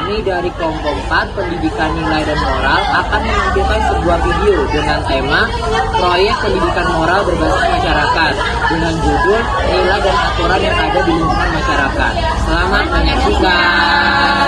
Kami dari kelompok 4 Pendidikan Nilai dan Moral akan menampilkan sebuah video dengan tema Proyek Pendidikan Moral Berbasis Masyarakat dengan judul Nilai dan Aturan yang ada di lingkungan masyarakat. Selamat menyaksikan.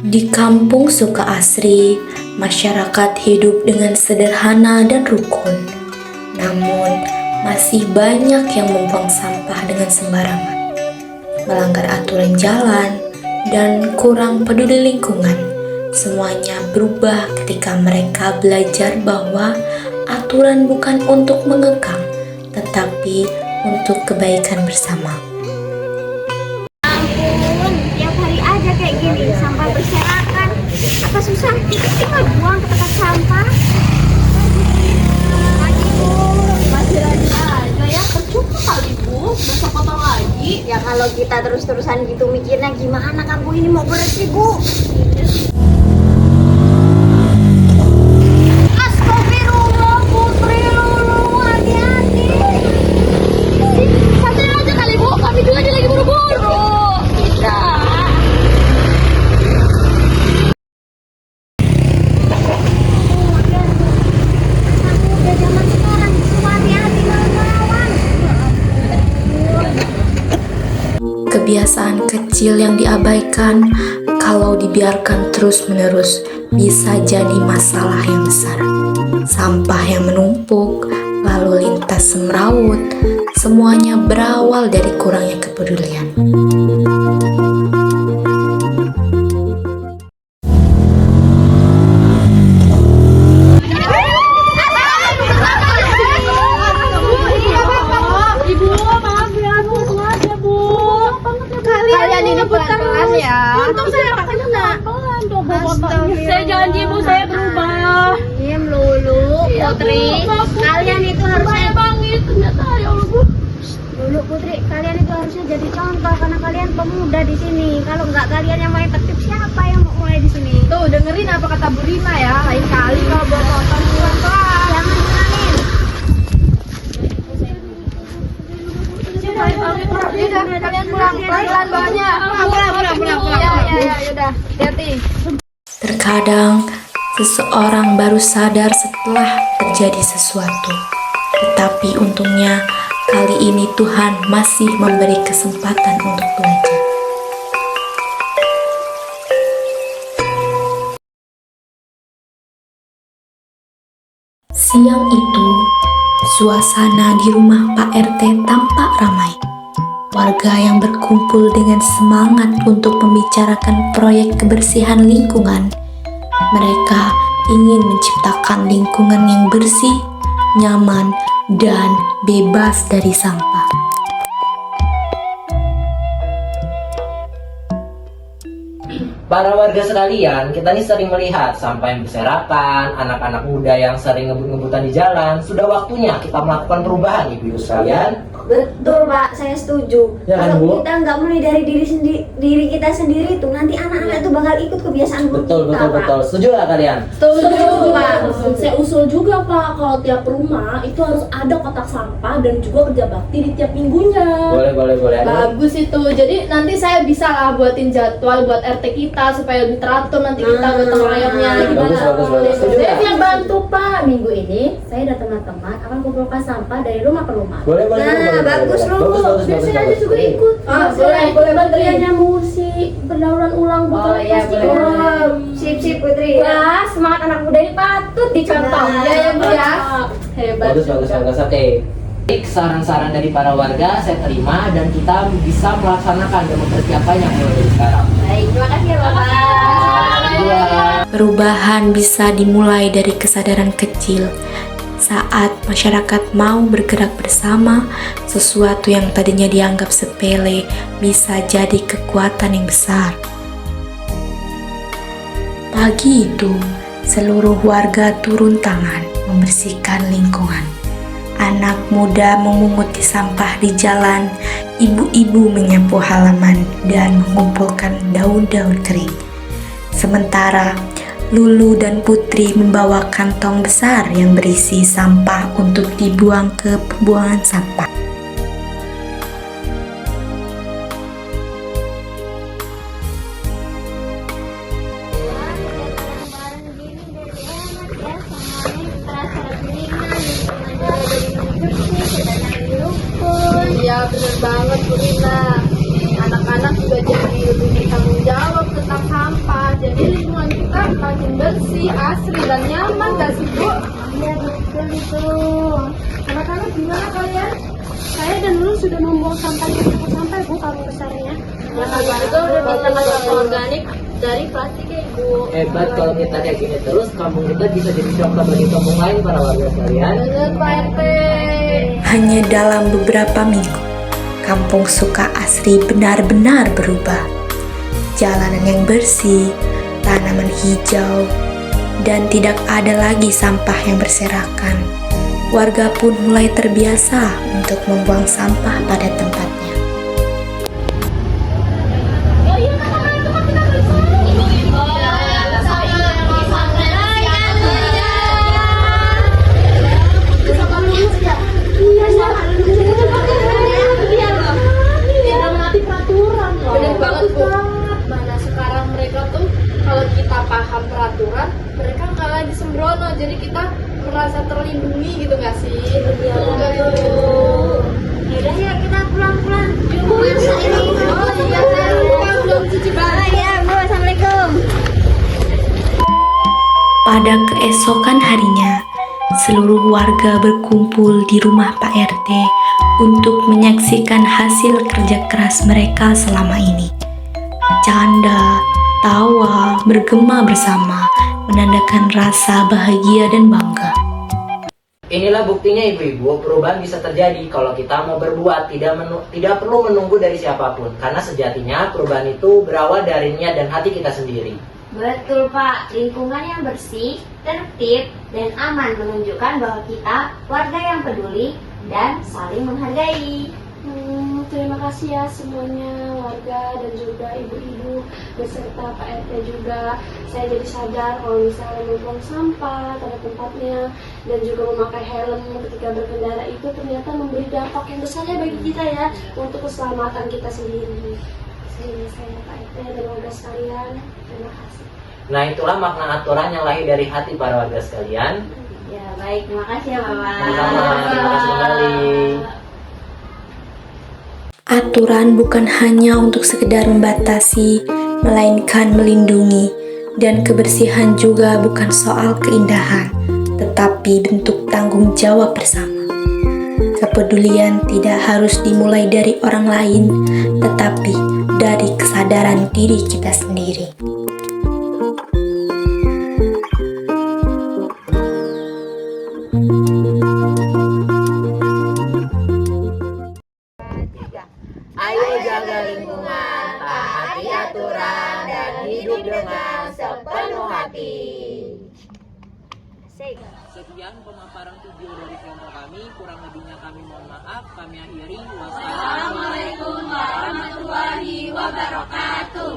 Di kampung Sukaasri, masyarakat hidup dengan sederhana dan rukun. Namun, masih banyak yang membuang sampah dengan sembarangan, melanggar aturan jalan, dan kurang peduli lingkungan. Semuanya berubah ketika mereka belajar bahwa aturan bukan untuk mengekang, tetapi untuk kebaikan bersama. Kayak gini, sampah berserakan. Apa susah? Tinggal buang ke tempat sampah. Lagi Bu, masih aja ya. Percuma kali Bu, besok potong lagi. Ya kalau kita terus-terusan gitu mikirnya gimana kampung ini mau bersih Bu? Astagfirullah Putri Lulu, hati-hati. Santai aja kali Bu, kami juga lagi buru-buru. Tidak. Kebiasaan kecil yang diabaikan kalau dibiarkan terus-menerus bisa jadi masalah yang besar. Sampah yang menumpuk, lalu lintas semrawut, semuanya berawal dari kurangnya kepedulian. Untung saya nggak kena. Saya janji Bu, saya berubah. Diam Lulu, Putri. Kalian itu harusnya Bangit ternyata ya Allah Bu. Lulu Putri, kalian itu harusnya jadi contoh karena kalian pemuda di sini. Kalau nggak kalian yang mulai tertib, siapa yang mau mulai di sini? Tuh dengerin apa kata Bu Rima ya. Lain kali kalau buat nonton pelan-pelan. Jangan kurangin. Udah, kalian pulang pelan-pelan bawahnya. Pulang. Ya, udah. Hati-hati. Terkadang seseorang baru sadar setelah terjadi sesuatu. Tetapi untungnya kali ini Tuhan masih memberi kesempatan untuk belajar. Siang itu, suasana di rumah Pak RT tampak ramai. Warga yang berkumpul dengan semangat untuk membicarakan proyek kebersihan lingkungan. Mereka ingin menciptakan lingkungan yang bersih, nyaman, dan bebas dari sampah. Para warga sekalian, kita ini sering melihat sampah yang berserakan, anak-anak muda yang sering ngebut-ngebutan di jalan. Sudah waktunya kita melakukan perubahan, Ibu sekalian. Betul Pak, saya setuju. Ya kan, Bu? Kalau kita nggak mulai dari diri kita sendiri tuh, nanti anak-anak itu bakal ikut kebiasaan buruk Betul, kita, Pak. Setuju nggak kalian? Setuju Pak. Saya usul juga Pak, kalau tiap rumah itu harus ada kotak sampah dan juga kerja bakti di tiap minggunya. Boleh. Bagus itu. Jadi nanti saya bisa lah buatin jadwal buat RT kita supaya lebih teratur nanti kita gotong royongnya. Gimana? Bagus. Setuju Saya nggak? siap bantu Pak. Minggu ini saya dan teman-teman akan kumpulkan sampah dari rumah ke rumah. Boleh. Bagus, Lu. Biar saya aja juga ikut. Boleh Bagiannya musik, pendahuluan ulang buat Oh iya, plastik. boleh. Sip Putri. Wah, semangat anak muda ini patut dicontoh. Nah, Ya Bu ya. Hebat. Bagus. Oke. Baik, saran-saran dari para warga saya terima dan kita bisa melaksanakan dan mempersiapkannya mulai dari sekarang. Baik, terima kasih ya Bapak. Dua. Perubahan bisa dimulai dari kesadaran kecil. Saat masyarakat mau bergerak bersama, sesuatu yang tadinya dianggap sepele bisa jadi kekuatan yang besar. Pagi itu, seluruh warga turun tangan membersihkan lingkungan. Anak muda memunguti sampah di jalan, ibu-ibu menyapu halaman dan mengumpulkan daun-daun kering. Sementara Lulu dan Putri membawa kantong besar yang berisi sampah untuk dibuang ke pembuangan sampah. Iya bener banget Bu Rina. Anak-anak juga jadi lebih bertanggung jawab tentang sampah. Jadi lingkungan kita makin bersih, asri dan nyaman gak sih Bu? Iya betul itu. Anak-anak gimana kalian? Saya dan Lulu sudah membuang sampah di tempat sampah Bu, karung besarnya. Ya kalau gitu udah bisa sampah organik dari plastik ya Ibu. Hebat kalau kita kayak gini terus, kampung kita bisa jadi contoh bagi kampung lain para warga sekalian. Bener Pak RT. Hanya dalam beberapa minggu, kampung Suka Asri benar-benar berubah. Jalanan yang bersih, tanaman hijau, dan tidak ada lagi sampah yang berserakan. Warga pun mulai terbiasa untuk membuang sampah pada tempatnya. Bener banget Bu. Mana sekarang mereka tuh kalau kita paham peraturan, mereka nggak lagi sembrono. Jadi kita merasa terlindungi gitu nggak sih? Iya. Yaudah ya kita pulang-pulang. Oh iya, saya lupa belum cuci baju. Ya Bu, Assalamualaikum. Pada keesokan harinya, seluruh warga berkumpul di rumah Pak RT untuk menyaksikan hasil kerja keras mereka selama ini. Canda, tawa, bergema bersama, menandakan rasa bahagia dan bangga. Inilah buktinya ibu-ibu, perubahan bisa terjadi kalau kita mau berbuat, tidak perlu menunggu dari siapapun. Karena sejatinya perubahan itu berawal dari niat dan hati kita sendiri. Betul Pak, lingkungan yang bersih, tertib, dan aman menunjukkan bahwa kita warga yang peduli dan saling menghargai. Terima kasih ya semuanya, warga dan juga ibu-ibu beserta Pak RT juga. Saya jadi sadar kalau misalnya membuang sampah pada tempatnya dan juga memakai helm ketika berkendara itu ternyata memberi dampak yang besar ya bagi kita ya untuk keselamatan kita sendiri. Saya Pak RT dan warga sekalian, terima kasih. Nah itulah makna aturan yang lahir dari hati para warga sekalian. Ya baik, terima kasih ya Bapak. Sama-sama, terima kasih kembali. Aturan bukan hanya untuk sekedar membatasi, melainkan melindungi, dan kebersihan juga bukan soal keindahan, tetapi bentuk tanggung jawab bersama. Kepedulian tidak harus dimulai dari orang lain, tetapi dari kesadaran diri kita sendiri. Ayo jaga lingkungan, taati aturan, dan hidup dengan sepenuh hati. Sekian pemaparan video dari kelompok kami, kurang lebihnya kami mohon maaf, kami akhiri. Wassalamualaikum warahmatullahi wabarakatuh.